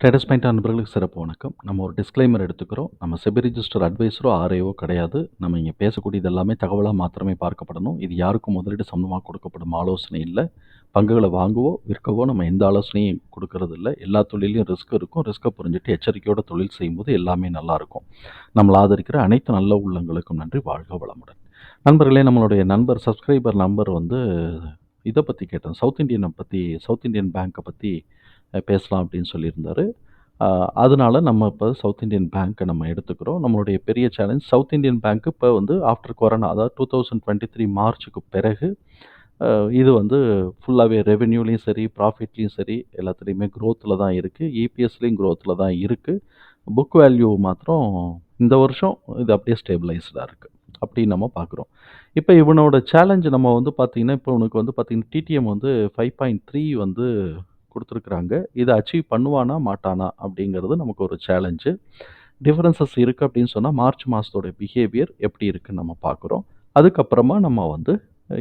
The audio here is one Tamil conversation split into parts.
ட்ரேடர்ஸ் பாயிண்ட் நண்பர்களுக்கு சிறப்பு வணக்கம். நம்ம ஒரு டிஸ்க்ளைமர் எடுத்துக்கிறோம். நம்ம செபி ரிஜிஸ்டர் அட்வைஸரோ, ஆர்ஐயோ கிடையாது. நம்ம இங்க பேசக்கூடியது எல்லாமே தகவலா மாத்திரமே பார்க்கப்படணும். இது யாருக்கும் முதலீடு சம்பந்தமா கொடுக்கப்படும் ஆலோசனை இல்ல. பங்குகள வாங்கவோ, விற்கவோ நம்ம எந்த ஆலோசனையும் குடுக்கறதில்ல. எல்லா தொழில்லயும் ரிஸ்க் இருக்கும். ரிஸ்க்க புரிஞ்சுட்டு எச்சரிக்கையோட தொழில் செய்யும்போது எல்லாமே நல்லாருக்கும். நம்மள ஆதரிக்கிற அனைத்து நல்ல உள்ளங்களுக்கும் நன்றி. வாழ்க வளமுடன். நண்பர்களே, நம்மளுடைய சப்ஸ்கிரைபர் நம்பர் வந்து இத பத்தி கேட்டேன். சவுத் இண்டியன் பேங்க்க பத்தி பேசலாம் அப்படின்னு சொல்லியிருந்தாரு. அ அதனால நம்ம இப்ப சவுத் இண்டியன் பேங்க்க நம்ம எடுத்துக்கிறோம். நம்மளுடைய பெரிய சேலஞ்ச் சவுத் இண்டியன் பேங்க் இப்ப வந்து ஆஃப்டர் கொரோனா, அதாவது 2023 மார்ச்சுக்கு பிறகு அ இது வந்து ஃபுல்லாவே ரெவென்யூலயும் சரி, ப்ராஃபிட்லயும் சரி, எல்லாத்துலயுமே குரோத்ல தான் இருக்கு. இபிஎஸ்லயும் குரோத்ல தான் இருக்கு. புக் வேல்யூ மாத்திரம் இந்த வருஷம் இது அப்படியே ஸ்டேபிளைஸ்டா இருக்கு. அப்படின்னு நம்ம பார்க்குறோம். இப்ப இவனோட சேலஞ்ச் நம்ம வந்து பார்த்தீங்கன்னா, இப்ப உனக்கு வந்து பார்த்தீங்கன்னா, டிடிஎம் வந்து 5.3 வந்து குடுத்துருக்காங்க. இத அச்சீவ் பண்ணுவானா, மாட்டானா அப்படிங்கிறது நமக்கு ஒரு சேலஞ்சு. டிஃபரன்ஸஸ் இருக்கு அப்படின்னு சொன்னா, மார்ச் மாசத்தோட பிஹேவியர் எப்படி இருக்குன்னு நம்ம பார்க்குறோம். அதுக்கப்புறமா நம்ம வந்து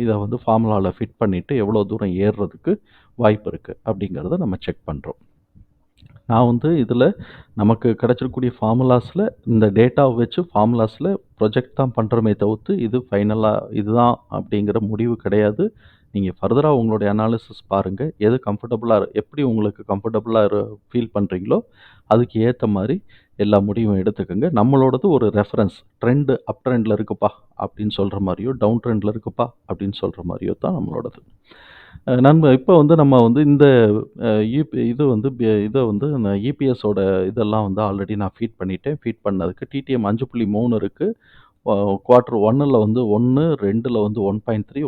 இத வந்து ஃபார்முலால ஃபிட் பண்ணிட்டு எவ்வளோ தூரம் ஏறுறதுக்கு வாய்ப்பு இருக்கு அப்படிங்கிறத நம்ம செக் பண்றோம். நான் வந்து இதில நமக்கு கிடைச்சிருக்கக்கூடிய ஃபார்முலாஸ்ல இந்த டேட்டாவ வச்சு ஃபார்முலாஸ்ல ப்ரொஜெக்ட் தான் பண்றோமே தவிர்த்து, இது ஃபைனலா இதுதான் அப்படிங்கிற முடிவு கிடையாது. நீங்க ஃபர்தரா உங்களுடைய அனாலிசிஸ் பாருங்க. எது கம்ஃபர்டபுளா எப்படி உங்களுக்கு கம்ஃபர்டபுளா ஃபீல் பண்றீங்களோ, அதுக்கு ஏத்த மாரி எல்லா முடிவும் எடுத்துக்கங்க. நம்மளோடது ஒரு ரெஃபரன்ஸ். அப் ட்ரெண்ட்ல இருக்குப்பா அப்படின்னு சொல்ற மாரியோ, டவுன் ட்ரெண்ட்ல இருக்குப்பா அப்படின்னு சொல்ற மாரியோ தான் நம்மளோடது. இப்ப வந்து நம்ம வந்து இந்த அ யுபி இது வந்து இத வந்து நான் இபிஎஸோட இதெல்லாம் வந்து ஆல்ரெடி நான் ஃபீட் பண்ணிட்டேன். ஃபீட் பண்ணதுக்கு டிடிஎம் 5.3 இருக்கு. குவார்ட்டர் 1ல வந்து 1, 2ல வந்து 1.3,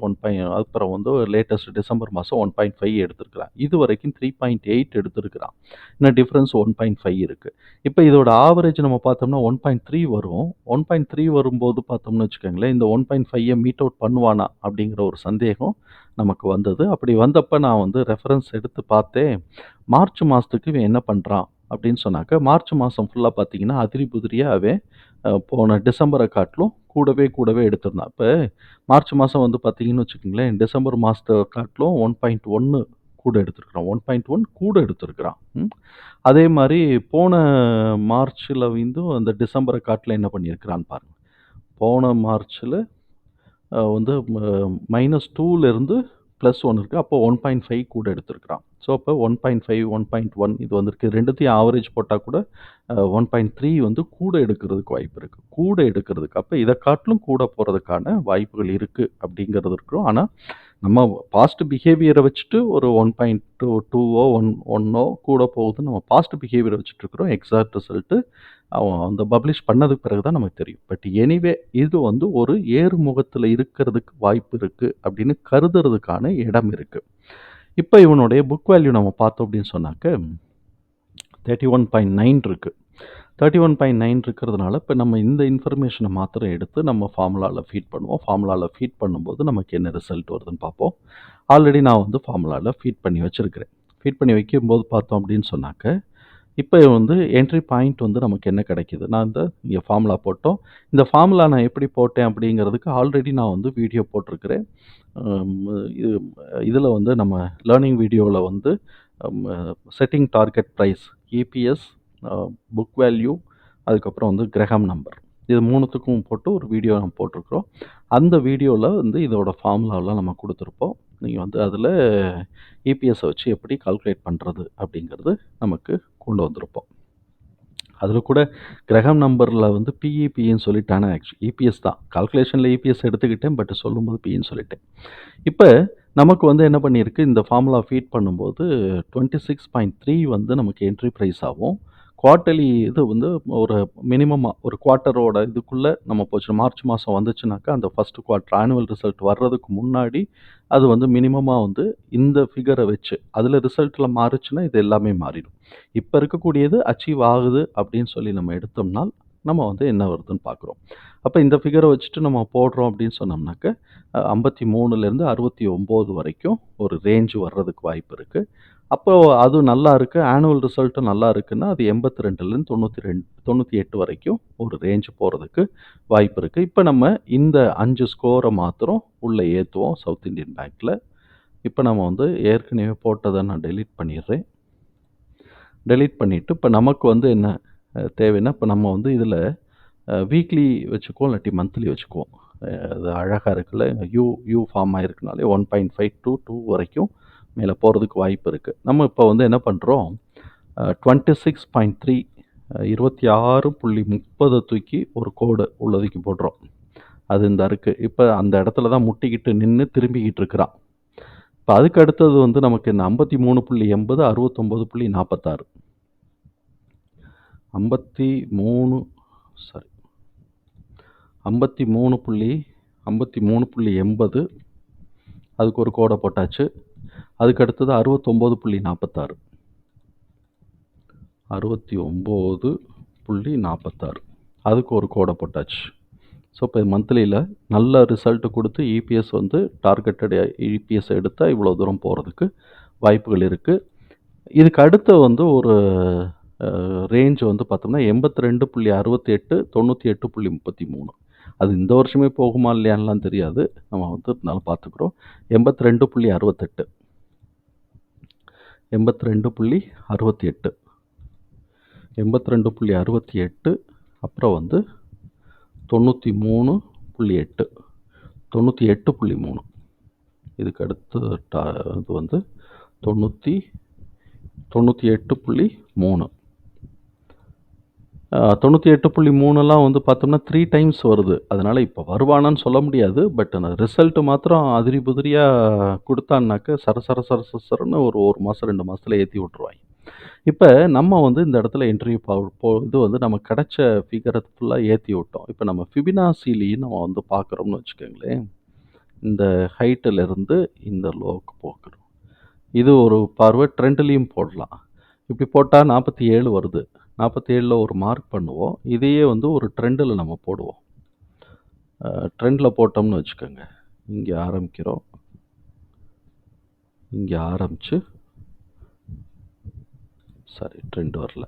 அப்புறம் வந்து லேட்டஸ்ட் டிசம்பர் மாசம் 1.5 எடுத்திருக்கிறான். இதுவரைக்கும் 3.8 எடுத்திருக்கிறான். இன்னும் டிஃபரன்ஸ் 1.5 இருக்கு. இப்ப இதோட ஆவரேஜ் நம்ம பார்த்தோம்னா 1.3 வரும். 1.3 வரும்போது பார்த்தோம்னு வச்சுக்கோங்களேன், இந்த 1.5 மீட் அவுட் பண்ணுவானா? அப்படிங்கிற ஒரு சந்தேகம் நமக்கு வந்தது. அப்படி வந்தப்ப நான் வந்து ரெஃபரன்ஸ் எடுத்து பார்த்தேன். மார்ச் மாசத்துக்கு இவன் என்ன பண்றான்? அப்படின்னு சொன்னாக்க, மார்ச் மாசம் ஃபுல்லா பார்த்தீங்கன்னா, அதிரி புதிரியா அவன் போன டிசம்பர காட்டிலும் கூடவே எடுத்திருந்தான். இப்ப மார்ச் மாசம் வந்து பார்த்தீங்கன்னு வச்சுக்கோங்களேன், டிசம்பர் மாசத்த காட்டிலும் 1.1 கூட எடுத்திருக்கிறான். 1.1 கூட எடுத்திருக்கிறான். அதே மாரி போன மார்ச்ல வந்தும் அந்த டிசம்பர காட்டிலும் என்ன பண்ணியிருக்கிறான்னு பாருங்க. போன மார்ச்ல வந்து -2ல இருந்து +1 இருக்கு. அப்போ 1.5 கூட எடுத்திருக்கிறான். ஸோ, அப்போ 1.5, 1.1 இது வந்திருக்கு. 2த்தையும் ஆவரேஜ் போட்டா கூட 1.3 வந்து கூட எடுக்கிறதுக்கு வாய்ப்பு இருக்கு. கூட எடுக்கிறதுக்கு. அப்ப இத காட்டிலும் கூட போறதுக்கான வாய்ப்புகள் இருக்கு அப்படிங்கிறது இருக்கும். ஆனா, நம்ம பாஸ்ட் பிஹேவியர வச்சுட்டு ஒரு 1.22ஓ, 1ஓ கூட போகுதுன்னு நம்ம பாஸ்ட் பிஹேவியர வச்சுட்டு இருக்கிறோம். எக்ஸாக்ட் ரிசல்ட் அவன் அந்த பப்ளிஷ் பண்ணதுக்கு பிறகு தான் நமக்கு தெரியும். பட் எனிவே இது வந்து ஒரு ஏறுமுகத்துல இருக்கிறதுக்கு வாய்ப்பு இருக்கு அப்படின்னு கருதுறதுக்கான இடம் இருக்கு. இப்ப இவனுடைய புக் வேல்யூ நம்ம பார்த்தோம் அப்படின்னு சொன்னாக்க 31.9 இருக்கு. 31.9 இருக்கிறதுனால, இப்ப நம்ம இந்த இன்ஃபர்மேஷன மாத்திரம் எடுத்து நம்ம ஃபார்முலால ஃபீட் பண்ணுவோம். ஃபார்முலால ஃபீட் பண்ணும்போது நமக்கு என்ன ரிசல்ட் வருதுன்னு பார்ப்போம். ஆல்ரெடி நான் வந்து ஃபார்முலால ஃபீட் பண்ணி வச்சிருக்கிறேன். ஃபீட் பண்ணி வைக்கும்போது பார்த்தோம் அப்படின்னு சொன்னாக்க, இப்ப வந்து என்ட்ரி பாயிண்ட் வந்து நமக்கு என்ன கிடைக்குது? நான் இங்க ஃபார்முலா போட்டோம். இந்த ஃபார்முலா நான் எப்படி போட்டேன் அப்படிங்கிறதுக்கு ஆல்ரெடி நான் வந்து வீடியோ போட்டிருக்கிறேன். அம் இது இதுல வந்து நம்ம லேர்னிங் வீடியோல வந்து um setting target price, EPS, uh book value, அதுக்கப்புறம் வந்து கிரஹாம் நம்பர். இது 3த்துக்கும் போட்டு ஒரு வீடியோ நம்ம போட்டிருக்கிறோம். அந்த வீடியோல வந்து இதோட ஃபார்முலாலாம் நம்ம குடுத்துருப்போம். நீங்க வந்து அதுல இபிஎஸ்ஸ வச்சு எப்படி கால்குலேட் பண்றது அப்படிங்கிறது நமக்கு கொண்டு வந்திருப்போம். அதுல கூட கிரஹாம் நம்பர்ல வந்து பிஇபின்னு சொல்லிட்டேன். ஆனா இபிஎஸ் தான். கால்குலேஷன்ல இபிஎஸ் எடுத்துக்கிட்டேன். பட் சொல்லும்போது பின்னு சொல்லிட்டேன். இப்ப நமக்கு வந்து என்ன பண்ணியிருக்கு, இந்த ஃபார்முலா ஃபீட் பண்ணும்போது 26.3 வந்து நமக்கு என்ட்ரி பிரைஸ் ஆவும். குவார்ட்டர்லி இது வந்து ஒரு மினிமமா ஒரு குவார்ட்டரோட இதுக்குள்ள நம்ம போச்சு. மார்ச் மாசம் வந்துச்சுனாக்கா, அந்த ஃபர்ஸ்ட் குவார்ட்டர் ஆனுவல் ரிசல்ட் வர்றதுக்கு முன்னாடி, அது வந்து மினிமமா வந்து இந்த ஃபிகர வச்சு, அதுல ரிசல்ட்ல மாறுச்சுன்னா, இது எல்லாமே மாறிடும். இப்ப இருக்கக்கூடியது அச்சீவ் ஆகுது அப்படின்னு சொல்லி நம்ம எடுத்தோம்னால், நம்ம வந்து என்ன வருதுன்னு பார்க்குறோம். அப்ப இந்த ஃபிகர வச்சுட்டு நம்ம போடுறோம் அப்படின்னு சொன்னோம்னாக்க, 53லேருந்து 69 வரைக்கும் ஒரு ரேஞ்ச் வர்றதுக்கு வாய்ப்பு இருக்கு. அப்போ அது நல்லா இருக்கு. ஆனுவல் ரிசல்ட்டும் நல்லா இருக்குன்னா, அது 82லேருந்து 98 வரைக்கும் ஒரு ரேஞ்ச் போறதுக்கு வாய்ப்பு இருக்கு. இப்ப நம்ம இந்த 5 ஸ்கோர மாத்திரம் உள்ள ஏத்துவோம் சவுத் இண்டியன் பேங்க்ல. இப்ப நம்ம வந்து ஏற்கனவே போட்டத நான் டெலீட் பண்ணிடுறேன். டெலீட் பண்ணிவிட்டு இப்போ நமக்கு வந்து என்ன தேவைன்னா, இப்போ நம்ம வந்து இதில் வீக்லி வச்சுக்குவோம், இல்லாட்டி மந்த்லி வச்சுக்குவோம். அது அழகாக இருக்குல்ல, யூ ஃபார்ம் ஆகிருக்குனாலே 1.5 to 2 வரைக்கும் மேலே போகிறதுக்கு வாய்ப்பு இருக்குது. நம்ம இப்போ வந்து என்ன பண்ணுறோம், 26.3 26.30 தூக்கி ஒரு கோடு உள்ளதுக்கு போடுறோம். அது இந்த இருக்குது. இப்போ அந்த இடத்துல தான் முட்டிக்கிட்டு நின்று திரும்பிக்கிட்டு இருக்கிறான். இப்போ அதுக்கு அடுத்தது வந்து நமக்கு என்ன 53.80 69.46 53.80 அதுக்கு ஒரு கோடை போட்டாச்சு. அதுக்கு அடுத்தது 69.46 69.46 அதுக்கு ஒரு கோடை போட்டாச்சு. ஸோ இப்போ மந்த்லியில் நல்ல ரிசல்ட்டு கொடுத்து இபிஎஸ் வந்து டார்கெட்டட் இபிஎஸ் எடுத்தால் இவ்வளோ தூரம் போகிறதுக்கு வாய்ப்புகள் இருக்குது. இதுக்கு அடுத்த வந்து ஒரு ரேஞ்ச் வந்து பார்த்தோம்னா 82.68 98.33 அது இந்த வருஷமே போகுமா இல்லையான்லாம் தெரியாது. நம்ம வந்து நல்லா பார்த்துக்குறோம். 82.68 82.68 82.68 அப்புறம் வந்து 93.8 98.3 இதுக்கு அடுத்து இது வந்து 98.3 98.3 வந்து பார்த்தோம்னா 3 டைம்ஸ் வருது. அதனால் இப்போ வருவானான்னு சொல்ல முடியாது. பட் அந்த ரிசல்ட்டு மாத்திரம் அதிரி புதிரியாக கொடுத்தான்னாக்க சரன்னு ஒரு மாதம் 2 மாதத்தில் ஏற்றி விட்ருவாங்க. இப்போ நம்ம வந்து இந்த இடத்துல இன்டர்வியூ இது வந்து நம்ம கிடைச்ச ஃபிகரை ஃபுல்லாக ஏற்றி விட்டோம். இப்போ நம்ம ஃபிபினாசிலையும் நம்ம வந்து பார்க்குறோம்னு வச்சுக்கோங்களேன். இந்த ஹைட்டிலிருந்து இந்த லோவுக்கு போக்குறோம். இது ஒரு பார்வை ட்ரெண்ட்லேயும் போடலாம். இப்படி போட்டால் 47 வருது. 47ல் ஒரு மார்க் பண்ணுவோம். இதையே வந்து ஒரு ட்ரெண்டில் நம்ம போடுவோம். ட்ரெண்டில் போட்டோம்னு வச்சுக்கோங்க. இங்கே ஆரம்பிக்கிறோம். இங்கே ஆரம்பித்து ட்ரெண்ட் வரல.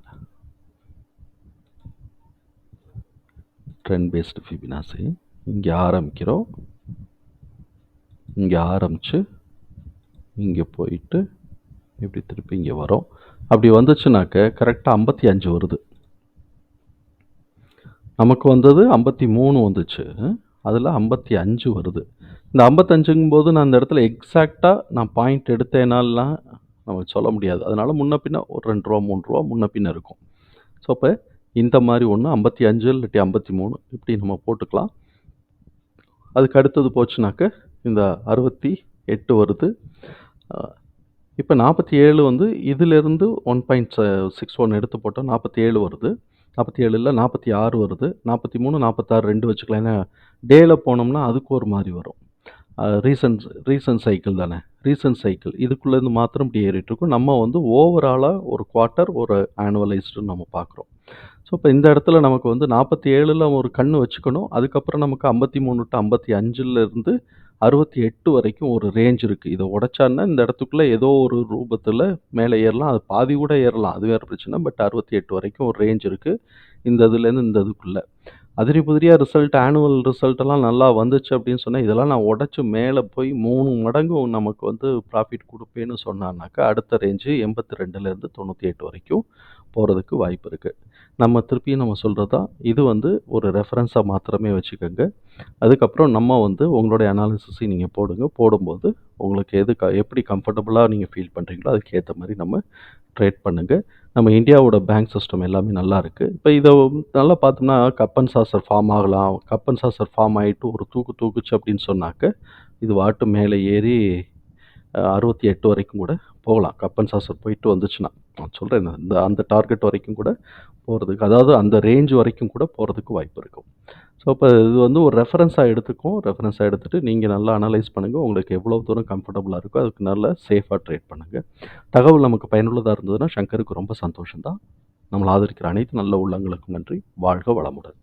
Trend based Fibonacci. இங்கே ஆரம்பிக்கிறோம். இங்கே ஆரம்பித்து இங்கே போயிட்டு இப்படி திருப்பி இங்கே வரோம். அப்படி வந்துச்சுனாக்க கரெக்டாக 55 வருது. நமக்கு வந்தது 53 வந்துச்சு. அதில் 55 வருது. இந்த 55ங்கும்போது நான் அந்த இடத்துல எக்ஸாக்டாக நான் பாயிண்ட் எடுத்தேனாலாம் நமக்கு சொல்ல முடியாது. அதனால் முன்ன பின்ன ஒரு 2 ரூபா 3 ரூபா முன்ன பின்ன இருக்கும். ஸோ அப்போ இந்த மாதிரி ஒன்று 55 இல்லாட்டி 53 இப்படி நம்ம போட்டுக்கலாம். அதுக்கு அடுத்தது போச்சுனாக்க இந்த 68 வருது. இப்போ 47 வந்து இதிலேருந்து 1.61 எடுத்து போட்டால் 47 வருது. 47ல் 46 வருது. 43 46 2 வச்சுக்கலாம். ஏன்னா டேயில் போனோம்னா அதுக்கு ஒரு மாதிரி வரும். ரீசன்ட் சைக்கிள் தானே, ரீசன்ட் சைக்கிள் இதுக்குள்ளேருந்து மாத்திரம் இப்படி ஏறிட்டுருக்கும். நம்ம வந்து ஓவராலாக ஒரு குவார்ட்டர் ஒரு ஆனுவலைஸ்டுன்னு நம்ம பார்க்குறோம். ஸோ இப்போ இந்த இடத்துல நமக்கு வந்து 47ல் ஒரு கண் வச்சுக்கணும். அதுக்கப்புறம் நமக்கு 53 to 55லேருந்து 68 வரைக்கும் ஒரு ரேஞ்ச் இருக்குது. இதை உடைச்சான்னா இந்த இடத்துக்குள்ளே ஏதோ ஒரு ரூபத்தில் மேலே ஏறலாம். அது பாதி கூட ஏறலாம், அது வேறு பிரச்சனை. பட் 68 வரைக்கும் ஒரு ரேஞ்ச் இருக்குது இந்த இதுலேருந்து இந்த இதுக்குள்ளே. அதிரி புதிரியாக ரிசல்ட் ஆனுவல் ரிசல்ட்டெல்லாம் நல்லா வந்துச்சு அப்படின்னு சொன்னால் இதெல்லாம் நான் உடச்சி மேலே போய் 3 மடங்கு நமக்கு வந்து ப்ராஃபிட் கொடுப்பேன்னு சொன்னான்னாக்கா அடுத்த ரேஞ்சு 82லேருந்து 98 வரைக்கும் போகிறதுக்கு வாய்ப்பு இருக்குது. நம்ம திருப்பியும் நம்ம சொல்கிறது தான், இது வந்து ஒரு ரெஃபரன்ஸாக மாத்திரமே வச்சுக்கோங்க. அதுக்கப்புறம் நம்ம வந்து உங்களுடைய அனாலிசிஸையும் நீங்கள் போடும்போது உங்களுக்கு எப்படி கம்ஃபர்டபுளாக நீங்கள் ஃபீல் பண்ணுறீங்களோ அதுக்கேற்ற மாதிரி நம்ம ட்ரேட் பண்ணுங்கள். நம்ம இந்தியாவோட பேங்க் சிஸ்டம் எல்லாமே நல்லா இருக்குது. இப்போ இதை நல்லா பார்த்தோம்னா கப் அண்ட் சாசர் ஃபார்ம் ஆகலாம். கப் அண்ட் சாசர் ஃபார்ம் ஆகிட்டு ஒரு தூக்குச்சு அப்படின்னு சொன்னாக்க இது வாட்டு மேலே ஏறி 68 வரைக்கும் கூட போகலாம். கப் அண்ட் சாசர் போயிட்டு வந்துச்சுன்னா நான் சொல்கிறேன், அந்த டார்கெட் வரைக்கும் கூட போகிறதுக்கு, அதாவது அந்த ரேஞ்ச் வரைக்கும் கூட போகிறதுக்கு வாய்ப்பு இருக்கும். ஸோ இப்போ இது வந்து ஒரு ரெஃபரன்ஸாக எடுத்துகிட்டு நீங்கள் நல்லா அனலைஸ் பண்ணுங்கள். உங்களுக்கு எவ்வளோ தூரம் கம்ஃபர்டபுளாக இருக்கோ அதுக்கு நல்லா சேஃபாக ட்ரேட் பண்ணுங்கள். தகவல் நமக்கு பயனுள்ளதாக இருந்ததுன்னா சங்கருக்கு ரொம்ப சந்தோஷம்தான். நம்மளை ஆதரிக்கிற அனைத்து நல்ல உள்ளங்களுக்கும் நன்றி. வாழ்க வளமுடன்.